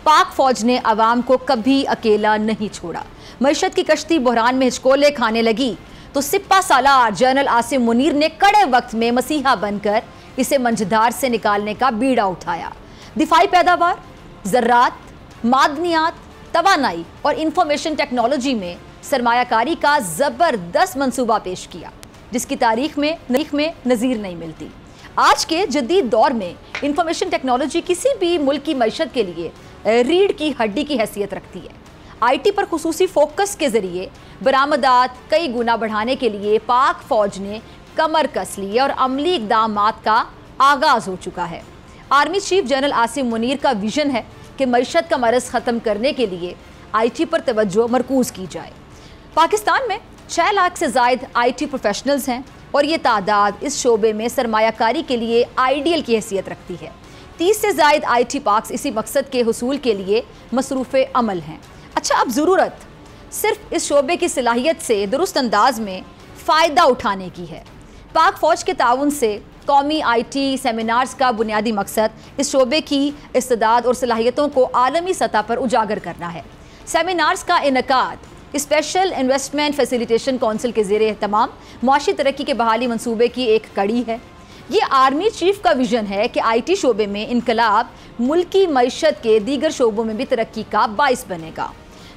पाक फौज ने अवाम को कभी अकेला नहीं छोड़ा। मईशत की कश्ती बहरान में हिचकोले खाने लगी तो सिपा सालार जनरल आसिम मुनीर ने कड़े वक्त में मसीहा बनकर इसे मंझधार से निकालने का बीड़ा उठाया। दिफाई पैदावार, ज़रात, मादनियात, तवानाई और इंफॉर्मेशन टेक्नोलॉजी में सरमायाकारी का ज़बरदस्त मंसूबा पेश किया जिसकी तारीख में नज़ीर नहीं मिलती। आज के जदीद दौर में इंफॉर्मेशन टेक्नोलॉजी किसी भी मुल्क की मईशत के लिए रीढ़ की हड्डी की हैसियत रखती है। IT पर खुसूसी फोकस के जरिए बरामदात कई गुना बढ़ाने के लिए पाक फौज ने कमर कस ली और अमली इक़दामात का आगाज हो चुका है। Army chief general Asim Munir का विजन है कि मईशत का मरज़ ख़त्म करने के लिए IT पर तवज्जो मरकूज़ की जाए। पाकिस्तान में 6 लाख से ज़ायद IT प्रोफेशनल्स हैं और ये तादाद इस शोबे में सरमायाकारी के लिए आइडियल की हैसियत रखती है। 30 से ज़ायद IT पार्क्स इसी मकसद के हुसूल के लिए मसरूफ़ अमल हैं। अच्छा, अब ज़रूरत सिर्फ इस शोबे की सलाहियत से दुरुस्त अंदाज में फ़ायदा उठाने की है। पाक फ़ौज के ताउन से कौमी IT सेमिनार्स का बुनियादी मकसद इस शोबे की इस्तेदाद और सलाहियतों को आलमी सतह पर उजागर करना है। सेमिनार्स का इनकाद स्पेशल इन्वेस्टमेंट फैसिलिटेशन काउंसिल के ज़ेरे एहतमाम मुआशी तरक्की के बहाली मंसूबे की एक कड़ी है। ये आर्मी चीफ का विजन है कि IT शोबे में इनकलाब मुल्की मईशत के दीगर शोबों में भी तरक्की का बाइस बनेगा।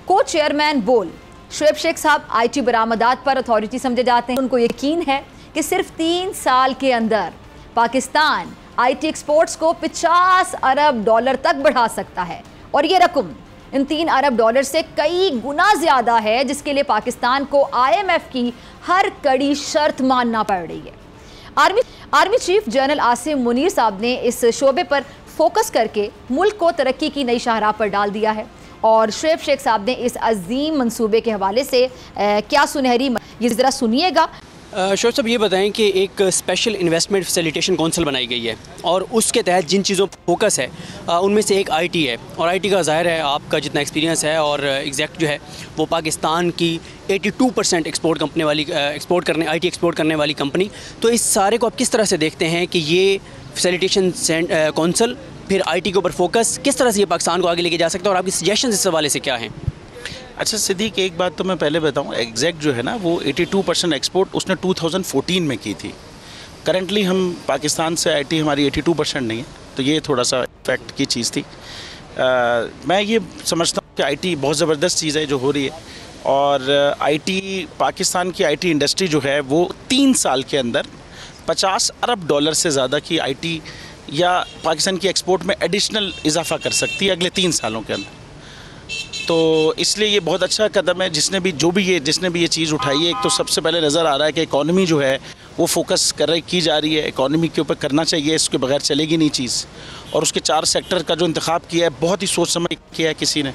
को चेयरमैन बोल शुएब शेख साहब IT बरामदात पर अथॉरिटी समझे जाते हैं। उनको यकीन है कि सिर्फ 3 साल के अंदर पाकिस्तान IT एक्सपोर्ट्स को 50 अरब डॉलर तक बढ़ा सकता है और ये रकम इन 3 अरब डॉलर से कई गुना ज़्यादा है जिसके लिए पाकिस्तान को IMF की हर कड़ी शर्त मानना पड़ रही है। Army chief general Asim Munir साहब ने इस शोबे पर फोकस करके मुल्क को तरक्की की नई शाहराह पर डाल दिया है और शुएब शेख साहब ने इस अजीम मंसूबे के हवाले से क्या सुनहरी ये ज़रा सुनिएगा। शुएब साहब, ये बताएं कि एक स्पेशल इन्वेस्टमेंट फैसिलिटेशन काउंसिल बनाई गई है और उसके तहत जिन चीज़ों पर फोकस है उनमें से एक IT है और IT का ज़ाहिर है आपका जितना एक्सपीरियंस है और एग्जैक्ट जो है वो पाकिस्तान की 82% IT एक्सपोर्ट करने वाली कंपनी। तो इस सारे को आप किस तरह से देखते हैं कि ये फैसिलिटेशन काउंसिल फिर IT के ऊपर फोकस किस तरह से ये पाकिस्तान को आगे लेके जा सकता है और आपकी सजेशन इस हवाले से क्या हैं? अच्छा सिद्दीक, एक बात तो मैं पहले बताऊं, एग्जैक्ट जो है ना वो 82% एक्सपोर्ट उसने 2014 में की थी। करंटली हम पाकिस्तान से IT हमारी 82% नहीं है, तो ये थोड़ा सा इफेक्ट की चीज़ थी। मैं ये समझता हूँ कि IT बहुत ज़बरदस्त चीज़ है जो हो रही है और IT पाकिस्तान की IT इंडस्ट्री जो है वो 3 साल के अंदर 50 अरब डॉलर से ज़्यादा की IT या पाकिस्तान की एक्सपोर्ट में एडिशनल इजाफा कर सकती है अगले 3 सालों के अंदर। तो इसलिए ये बहुत अच्छा कदम है जिसने भी ये चीज़ उठाई है। एक तो सबसे पहले नज़र आ रहा है कि इकॉनमी जो है वो फोकस की जा रही है, इकॉनमी के ऊपर करना चाहिए, इसके बगैर चलेगी नहीं चीज़। और उसके 4 सेक्टर का जो इंतखाब किया है बहुत ही सोच समझ किया है किसी ने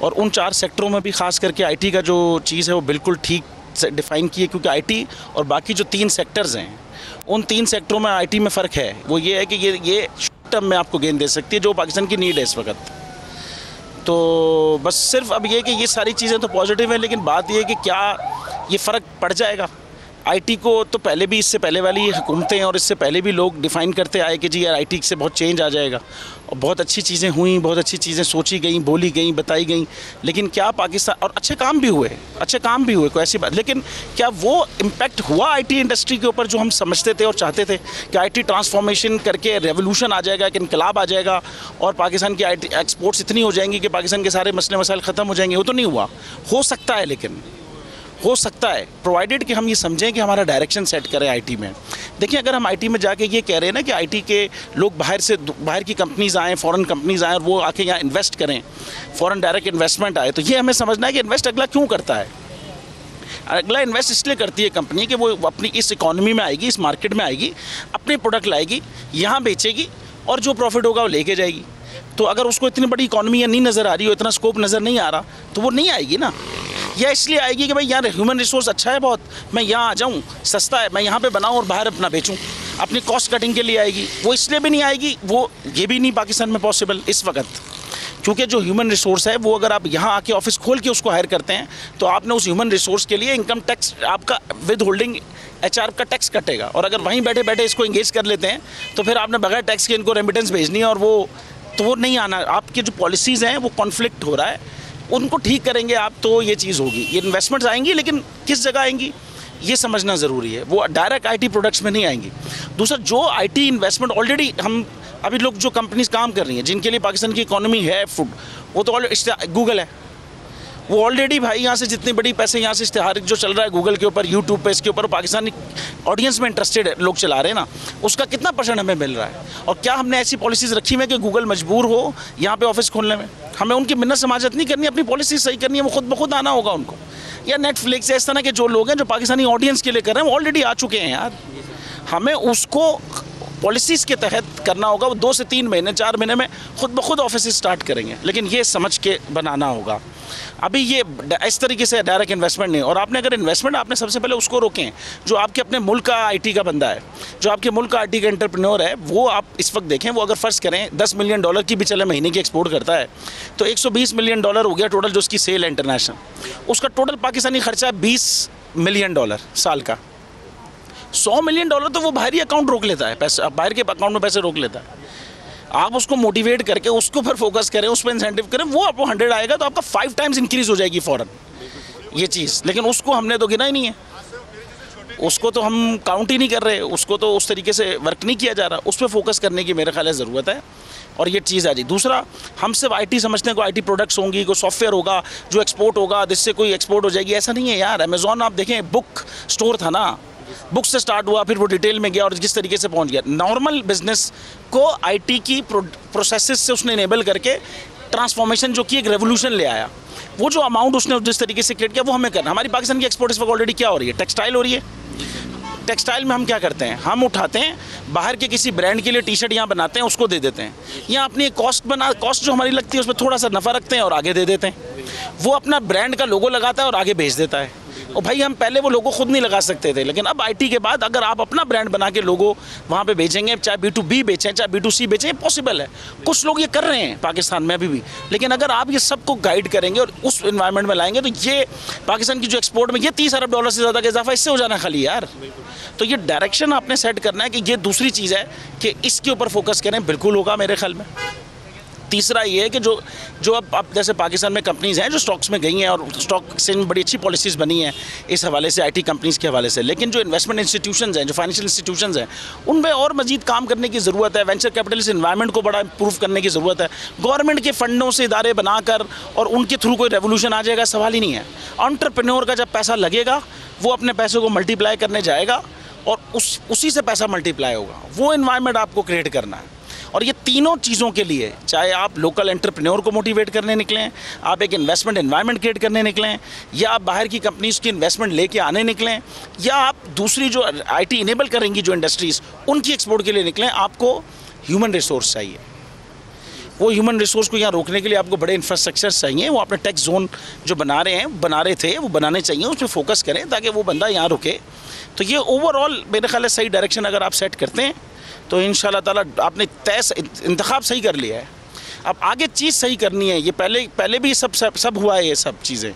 और उन 4 सेक्टरों में भी ख़ास करके IT का जो चीज़ है वो बिल्कुल ठीक से डिफ़ाइन की है क्योंकि IT और बाकी जो 3 सेक्टर्स हैं उन 3 सेक्टरों में IT में फ़र्क है। वो ये है कि ये शॉर्ट टर्म में आपको गेन दे सकती है जो पाकिस्तान की नीड है इस वक्त। तो बस सिर्फ अब ये कि ये सारी चीज़ें तो पॉजिटिव है लेकिन बात ये है कि क्या ये फ़र्क पड़ जाएगा। IT को तो पहले भी इससे पहले वाली हुकूमतें और इससे पहले भी लोग डिफ़ाइन करते आए कि जी यार IT से बहुत चेंज आ जाएगा और बहुत अच्छी चीज़ें हुई, बहुत अच्छी चीज़ें सोची गई, बोली गई, बताई गई। लेकिन क्या पाकिस्तान और अच्छे काम भी हुए कोई ऐसी बात, लेकिन क्या वो इम्पैक्ट हुआ IT इंडस्ट्री के ऊपर जो हम समझते थे और चाहते थे कि IT ट्रांसफॉर्मेशन करके रेवोल्यूशन आ जाएगा, कि इनकलाब आ जाएगा और पाकिस्तान की IT एक्सपोर्ट्स इतनी हो जाएंगी कि पाकिस्तान के सारे मसले मसाइल ख़त्म हो जाएंगे? वो तो नहीं हुआ। हो सकता है, लेकिन हो सकता है प्रोवाइडेड कि हम ये समझें कि हमारा डायरेक्शन सेट करें IT में। देखिए, अगर हम IT में जाके ये कह रहे हैं ना कि IT के लोग बाहर की कंपनीज़ आएँ, फ़ॉरेन कंपनीज़ आएँ और वो आके यहाँ इन्वेस्ट करें, फ़ॉरेन डायरेक्ट इन्वेस्टमेंट आए, तो ये हमें समझना है कि इन्वेस्ट अगला क्यों करता है। अगला इन्वेस्ट इसलिए करती है कंपनी कि वो अपनी इस इकॉनमी में आएगी, इस मार्केट में आएगी, अपने प्रोडक्ट लाएगी, यहाँ बेचेगी और जो प्रॉफिट होगा वो लेके जाएगी। तो अगर उसको इतनी बड़ी इकॉनमी नहीं नज़र आ रही हो, इतना स्कोप नज़र नहीं आ रहा, तो वो नहीं आएगी ना। या इसलिए आएगी कि भाई यहाँ ह्यूमन रिसोर्स अच्छा है बहुत, मैं यहाँ आ जाऊँ, सस्ता है, मैं यहाँ पे बनाऊँ और बाहर अपना बेचूँ, अपनी कॉस्ट कटिंग के लिए आएगी। वो इसलिए भी नहीं आएगी, वो ये भी नहीं पाकिस्तान में पॉसिबल इस वक्त, क्योंकि जो ह्यूमन रिसोर्स है वो अगर आप यहाँ आके ऑफिस खोल के उसको हायर करते हैं तो आपने उस ह्यूमन रिसोर्स के लिए इनकम टैक्स, आपका विद होल्डिंग HR का टैक्स कटेगा। और अगर वहीं बैठे बैठे इसको इंगेज कर लेते हैं तो फिर आपने बगैर टैक्स के इनको रेमिटेंस भेजनी है और वो तो वो नहीं आना, आपके जो पॉलिसीज़ हैं वो कॉन्फ्लिक्ट हो रहा है, उनको ठीक करेंगे आप तो ये चीज़ होगी। ये इन्वेस्टमेंट्स आएंगी, लेकिन किस जगह आएंगी ये समझना ज़रूरी है। वो डायरेक्ट आईटी प्रोडक्ट्स में नहीं आएंगी। दूसरा, जो आईटी इन्वेस्टमेंट ऑलरेडी हम अभी लोग जो कंपनीज काम कर रही हैं, जिनके लिए पाकिस्तान की इकोनॉमी है फूड, वो तो ऑलरेडी गूगल है, वो ऑलरेडी भाई यहाँ से जितनी बड़ी पैसे यहाँ से इश्तिहार जो चल रहा है गूगल के ऊपर, यूट्यूब पे, इसके ऊपर पाकिस्तानी ऑडियंस में इंटरेस्टेड लोग चला रहे हैं ना, उसका कितना % हमें मिल रहा है। और क्या हमने ऐसी पॉलिसीज़ रखी हुई है कि गूगल मजबूर हो यहाँ पे ऑफिस खोलने में? हमें उनकी मिन्नत समाजत नहीं करनी, अपनी पॉलिसी सही करनी है, वो खुद ब खुद आना होगा उनको। या नेटफ्लिक्स इस तरह के जो लोग हैं जो पाकिस्तानी ऑडियंस के लिए कर रहे हैं, वो ऑलरेडी आ चुके हैं यार। हमें उसको पॉलिसीज़ के तहत करना होगा। वो 2 से 3 महीने 4 महीने में खुद ब खुद ऑफिस स्टार्ट करेंगे, लेकिन ये समझ के बनाना होगा। अभी ये इस तरीके से डायरेक्ट इन्वेस्टमेंट नहीं। और आपने अगर इन्वेस्टमेंट, आपने सबसे पहले उसको रोकें जो आपके अपने मुल्क का आईटी का बंदा है, जो आपके मुल्क का आईटी का एंटरप्रेन्योर है, वो आप इस वक्त देखें, वो अगर फ़र्ज़ करें $10 मिलियन की भी चले महीने की एक्सपोर्ट करता है, तो $120 मिलियन हो गया टोटल जो उसकी सेल है इंटरनेशनल। उसका टोटल पाकिस्तानी खर्चा है $20 मिलियन साल का। $100 मिलियन तो वो बाहरी अकाउंट रोक लेता है, पैसे बाहर के अकाउंट में पैसे रोक लेता है। आप उसको मोटिवेट करके उसको पर फोकस करें, उस पर इंसेंटिव करें, वो आपको 100 आएगा तो आपका 5 टाइम्स इंक्रीज हो जाएगी फ़ौरन ये चीज़। लेकिन उसको हमने तो गिना ही नहीं है, उसको तो हम काउंट ही नहीं कर रहे, उसको तो उस तरीके से वर्क नहीं किया जा रहा। उस पर फोकस करने की मेरे ख्याल है ज़रूरत है और ये चीज़ आ जाए। दूसरा, हम सिर्फ आईटी समझते हैं, कोई आईटी प्रोडक्ट्स होंगी, कोई सॉफ्टवेयर होगा जो एक्सपोर्ट होगा, जिससे कोई एक्सपोर्ट हो जाएगी, ऐसा नहीं है यार। अमेज़ॉन आप देखें, बुक स्टोर था ना, बुक से स्टार्ट हुआ, फिर वो डिटेल में गया और जिस तरीके से पहुंच गया। नॉर्मल बिजनेस को आईटी की प्रोसेसेस से उसने इनेबल करके ट्रांसफॉर्मेशन जो की एक रेवोल्यूशन ले आया। वो जो अमाउंट उसने जिस तरीके से क्रिएट किया वो हमें करना। हमारी पाकिस्तान की एक्सपोर्ट इस वक्त ऑलरेडी क्या हो रही है? टेक्सटाइल हो रही है। टेक्सटाइल में हम क्या करते हैं, हम उठाते हैं बाहर के किसी ब्रांड के लिए टी-शर्ट यहाँ बनाते हैं, उसको दे देते हैं। यहाँ अपनी कॉस्ट जो हमारी लगती है उसमें थोड़ा सा नफ़ा रखते हैं और आगे दे देते हैं। वो अपना ब्रांड का लोगो लगाता है और आगे भेज देता है। और भाई हम पहले वो लोगो खुद नहीं लगा सकते थे, लेकिन अब आईटी के बाद अगर आप अपना ब्रांड बना के लोगो वहाँ पे बेचेंगे, चाहे B2B बेचें चाहे B2C बेचें, पॉसिबल है। कुछ लोग ये कर रहे हैं पाकिस्तान में अभी भी। लेकिन अगर आप ये सबको गाइड करेंगे और उस इन्वायरमेंट में लाएंगे तो ये पाकिस्तान की जो एक्सपोर्ट में ये $30 अरब से ज़्यादा का इजाफा इससे हो जाना खाली यार। तो ये डायरेक्शन आपने सेट करना है कि ये दूसरी चीज़ है कि इसके ऊपर फोकस करें, बिल्कुल होगा मेरे ख्याल में। तीसरा ये है कि जो अब जैसे पाकिस्तान में कंपनीज़ हैं जो स्टॉक्स में गई हैं और स्टॉक से बड़ी अच्छी पॉलिसीज़ बनी हैं इस हवाले से, आईटी कंपनीज़ के हवाले से। लेकिन जो इन्वेस्टमेंट इंस्टीट्यूशंस हैं, जो फाइनेंशियल इंस्टीट्यूशंस हैं, उनमें और मजीद काम करने की ज़रूरत है। वेंचर कैपिटलिस्ट इन्वायरमेंट को बड़ा इंप्रूव करने की ज़रूरत है। गवर्नमेंट के फ़ंडों से इदारे बनाकर और उनके थ्रू कोई रेवोल्यूशन आ जाएगा, सवाल ही नहीं है। एंटरप्रेन्योर का जब पैसा लगेगा वो अपने पैसों को मल्टीप्लाई करने जाएगा और उसी से पैसा मल्टीप्लाई होगा। वो इन्वायरमेंट आपको क्रिएट करना है। और ये तीनों चीज़ों के लिए, चाहे आप लोकल एंटरप्रेन्योर को मोटिवेट करने निकलें, आप एक इन्वेस्टमेंट एनवायरनमेंट क्रिएट करने निकलें, या आप बाहर की कंपनीज़ की इन्वेस्टमेंट लेके आने निकलें, या आप दूसरी जो आईटी इनेबल करेंगी जो इंडस्ट्रीज़ उनकी एक्सपोर्ट के लिए निकलें, आपको ह्यूमन रिसोर्स चाहिए। वो ह्यूमन रिसोर्स को यहाँ रोकने के लिए आपको बड़े इंफ्रास्ट्रक्चर चाहिए। वो अपने टैक्स जोन जो बना रहे थे वो बनाने चाहिए, उस पर फोकस करें ताकि वो बंदा यहाँ रुके। तो ये ओवरऑल मेरे ख्याल है सही डायरेक्शन अगर आप सेट करते हैं तो इंशाल्लाह ताला आपने तय इंतखाब सही कर लिया है। अब आगे चीज़ सही करनी है। ये पहले भी सब हुआ है, ये सब चीज़ें,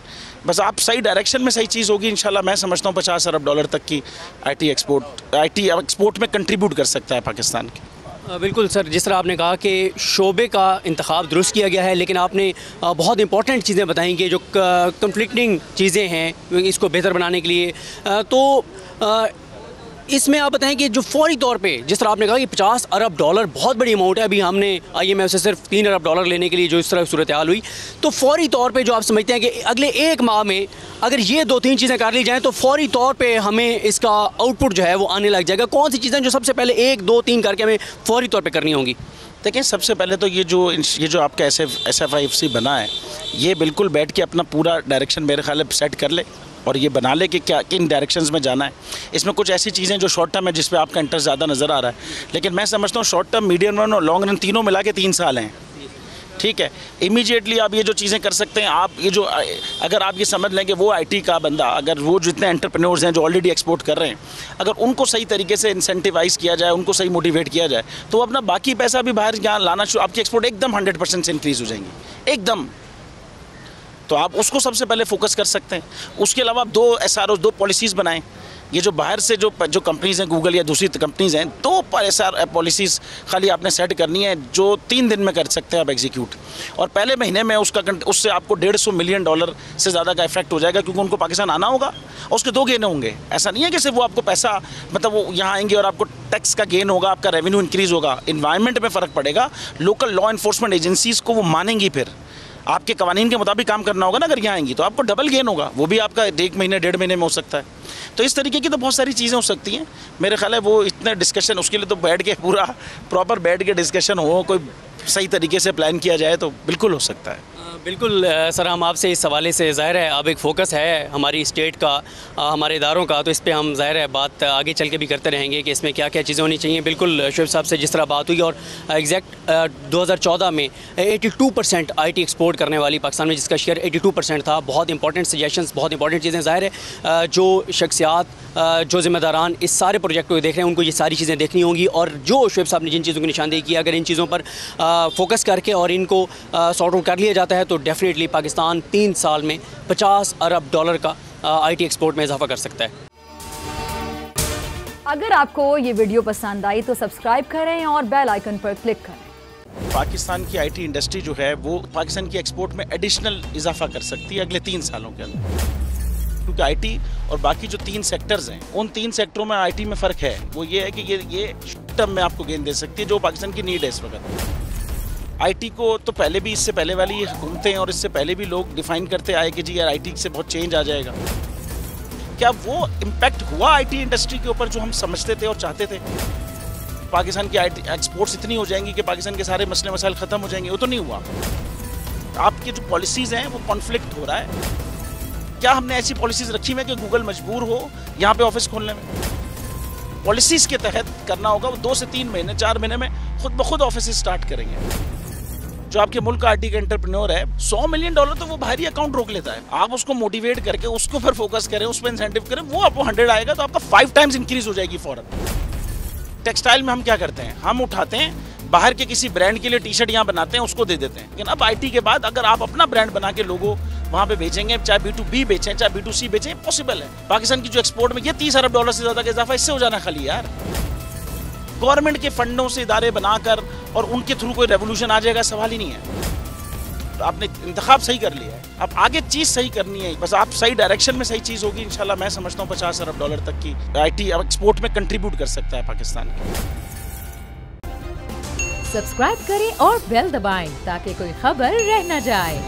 बस आप सही डायरेक्शन में सही चीज़ होगी इंशाल्लाह। मैं समझता हूँ $50 अरब तक की आईटी एक्सपोर्ट में कंट्रीब्यूट कर सकता है पाकिस्तान की। बिल्कुल सर, जिस तरह आपने कहा कि शोबे का इंतखाब दुरुस्त किया गया है, लेकिन आपने बहुत इंपॉर्टेंट चीज़ें बताई कि जो कन्फ्लिक्टिंग चीज़ें हैं इसको बेहतर बनाने के लिए, तो इसमें आप बताएं कि जो फौरी तौर पे, जिस तरह आपने कहा कि $50 अरब बहुत बड़ी अमाउंट है। अभी हमने IMF से सिर्फ $3 अरब लेने के लिए जो इस तरह सूरत हाल हुई, तो फौरी तौर पे जो आप समझते हैं कि अगले 1 माह में अगर ये 2-3 चीज़ें कर ली जाएँ तो फौरी तौर पे हमें इसका आउटपुट जो है वो आने लग जाएगा। कौन सी चीज़ें जो सबसे पहले 1, 2, 3 करके हमें फौरी तौर पर करनी होंगी? देखिए, सबसे पहले तो ये जो आपका SFIFC बना है, ये बिल्कुल बैठ के अपना पूरा डायरेक्शन मेरे ख्याल में सेट कर ले और ये बना ले कि क्या किन डायरेक्शंस में जाना है। इसमें कुछ ऐसी चीज़ें जो शॉर्ट टर्म है जिस पे आपका इंटरेस्ट ज़्यादा नज़र आ रहा है, लेकिन मैं समझता हूँ शॉर्ट टर्म, मीडियम रन और लॉन्ग रन तीनों मिला के 3 साल हैं। ठीक है, इमीडिएटली आप ये जो चीज़ें कर सकते हैं, आप ये जो अगर आप ये समझ लें कि वो आईटी का बंदा, अगर वो जितने एंटरप्रेन्योर्स हैं जो ऑलरेडी एक्सपोर्ट कर रहे हैं, अगर उनको सही तरीके से इंसेंटिवाइज़ किया जाए, उनको सही मोटिवेट किया जाए, तो वो अपना बाकी पैसा भी बाहर यहाँ लाना शुरू, आपकी एक्सपोर्ट एकदम 100% से इंक्रीज़ हो जाएंगी एकदम। तो आप उसको सबसे पहले फोकस कर सकते हैं। उसके अलावा आप 2 SROs, 2 पॉलिसीज़ बनाएं ये जो बाहर से जो कंपनीज़ हैं, गूगल या दूसरी कंपनीज़ हैं, 2 पॉलिसीज़ खाली आपने सेट करनी है जो 3 दिन में कर सकते हैं आप एग्जीक्यूट, और पहले महीने में उससे आपको $150 मिलियन से ज़्यादा का इफेक्ट हो जाएगा, क्योंकि उनको पाकिस्तान आना होगा और उसके 2 गेन होंगे। ऐसा नहीं है कि सिर्फ वो आपको पैसा, मतलब वो यहाँ आएंगे और आपको टैक्स का गेन होगा, आपका रेवेन्यू इंक्रीज़ होगा, इन्वायरमेंट में फ़र्क पड़ेगा, लोकल लॉ इन्फोर्समेंट एजेंसीज़ को वो मानेंगी, फिर आपके कवानीन के मुताबिक काम करना होगा ना। अगर यहाँ आएंगी तो आपको डबल गेन होगा, वो भी आपका 1 महीने 1.5 महीने में हो सकता है। तो इस तरीके की तो बहुत सारी चीज़ें हो सकती हैं। मेरे ख्याल है वो इतने डिस्कशन, उसके लिए तो बैठ के पूरा प्रॉपर बैठ के डिस्कशन हो, कोई सही तरीके से प्लान किया जाए तो बिल्कुल हो सकता है। बिल्कुल सर, हम आपसे इस हवाले से ज़ाहिर है अब एक फ़ोकस है हमारी स्टेट का, हमारे इदारों का, तो इस पे हम ज़ाहिर है बात आगे चल के भी करते रहेंगे कि इसमें क्या क्या चीज़ें होनी चाहिए। बिल्कुल शुएब साहब से जिस तरह बात हुई, और एग्जैक्ट 2014 में 82% IT एक्सपोर्ट करने वाली पाकिस्तान में, जिसका शेयर 82% था। बहुत इंपॉर्टेंट सजेशंस, बहुत इंपॉर्टेंट चीज़ें। ज़ाहिर है जो शख्सियात, जो ज़िम्मेदारान इस सारे प्रोजेक्ट को देख रहे हैं, उनको ये सारी चीज़ें देखनी होंगी, और जो शुएब साहब ने जिन चीज़ों की निशानदेही की, अगर इन चीज़ों पर फोकस करके और इनको सॉर्ट आउट कर लिया जाता है तो डेफिनेटली पाकिस्तान 3 साल में $50 अरब का IT एक्सपोर्ट में इजाफा कर सकता है। अगर आपको ये वीडियो पसंद आई तो सब्सक्राइब करें और बेल आइकन पर क्लिक करें। पाकिस्तान की IT इंडस्ट्री जो है वो पाकिस्तान की एक्सपोर्ट में एडिशनल इजाफा कर सकती है अगले 3 सालों के अंदर, क्योंकि IT और बाकी जो 3 सेक्टर्स हैं, उन 3 सेक्टरों में IT में फ़र्क है। वो ये है कि ये शॉर्ट टर्म में आपको गेन दे सकती है, जो पाकिस्तान की नीड है इस वक्त। IT को तो पहले भी, इससे पहले वाली हुकूमतें और इससे पहले भी लोग डिफ़ाइन करते आए कि जी यार IT से बहुत चेंज आ जाएगा। क्या वो इम्पैक्ट हुआ IT इंडस्ट्री के ऊपर जो हम समझते थे और चाहते थे? पाकिस्तान की IT एक्सपोर्ट्स इतनी हो जाएंगी कि पाकिस्तान के सारे मसले मसाइल ख़त्म हो जाएंगे? वो तो नहीं हुआ। आपकी जो पॉलिसीज़ हैं वो कॉन्फ्लिक्ट हो रहा है। क्या हमने ऐसी पॉलिसीज़ रखी हुई है कि गूगल मजबूर हो यहाँ पे ऑफिस खोलने में? पॉलिसीज़ के तहत करना होगा। वो 2 से 3 महीने 4 महीने में खुद ब खुद ऑफिस स्टार्ट करेंगे। जो आपके मुल्क का IT का एंटरप्रेन्योर है, $100 मिलियन तो वो बाहरी अकाउंट रोक लेता है। आप उसको मोटिवेट करके उसको फिर फोकस करें, उस पर इंसेंटिव करें, वो आपको 100 आएगा तो आपका 5 टाइम्स इंक्रीज हो जाएगी फौरन। टेक्सटाइल में हम क्या करते हैं, हम उठाते हैं बाहर के किसी ब्रांड के लिए टी-शर्ट यहाँ बनाते हैं, उसको दे देते हैं। लेकिन अब IT के बाद अगर आप अपना ब्रांड बना के लोगो वहाँ पे बेचेंगे, चाहे B2B बेचें चाहे B2C बेचें, पॉसिबल है। पाकिस्तान की जो एक्सपोर्ट में ये $30 अरब से ज़्यादा का इजाफा इससे हो जाना खाली यार। गवर्नमेंट के फंडों से इदारे बनाकर और उनके थ्रू कोई रेवोल्यूशन आ जाएगा, सवाल ही नहीं है। तो आपने इंतखाब सही कर लिया है, अब आगे चीज़ सही करनी है, बस आप सही डायरेक्शन में सही चीज़ होगी इंशाल्लाह। मैं समझता हूँ $50 अरब तक की IT एक्सपोर्ट में कंट्रीब्यूट कर सकता है पाकिस्तान। सब्सक्राइब करें और बेल दबाएं ताकि कोई खबर रह न जाए।